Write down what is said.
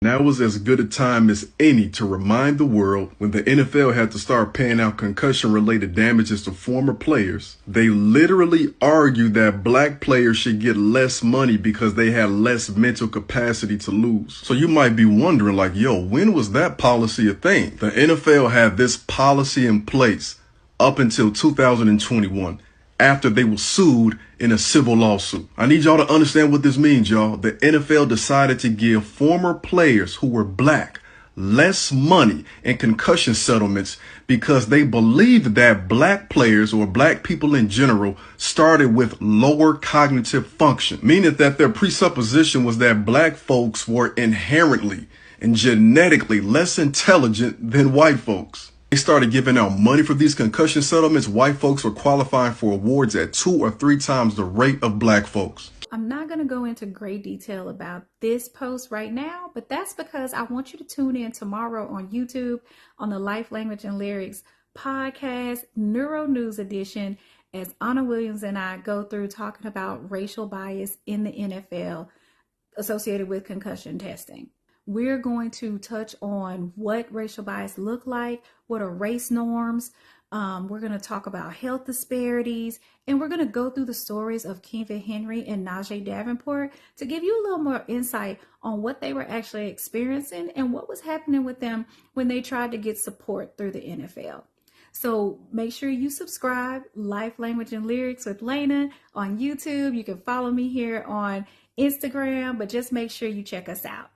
Now was as good a time as any to remind the world when the NFL had to start paying out concussion-related damages to former players. They literally argued that black players should get less money because they had less mental capacity to lose. So you might be wondering like, yo, when was that policy a thing? The NFL had this policy in place up until 2021. After they were sued in a civil lawsuit. I need y'all to understand what this means, y'all. The NFL decided to give former players who were black less money in concussion settlements because they believed that black players or black people in general started with lower cognitive function, meaning that their presupposition was that black folks were inherently and genetically less intelligent than white folks. They started giving out money for these concussion settlements. White folks were qualifying for awards at 2 or 3 times the rate of black folks. I'm not going to go into great detail about this post right now, but that's because I want you to tune in tomorrow on YouTube on the Life, Language, and Lyrics podcast, Neuro News Edition, as Anna Williams and I go through talking about racial bias in the NFL associated with concussion testing. We're going to touch on what racial bias look like, what are race norms. We're going to talk about health disparities, and we're going to go through the stories of Kiva Henry and Najee Davenport to give you a little more insight on what they were actually experiencing and what was happening with them when they tried to get support through the NFL. So make sure you subscribe, Life, Language, and Lyrics with Lena on YouTube. You can follow me here on Instagram, but just make sure you check us out.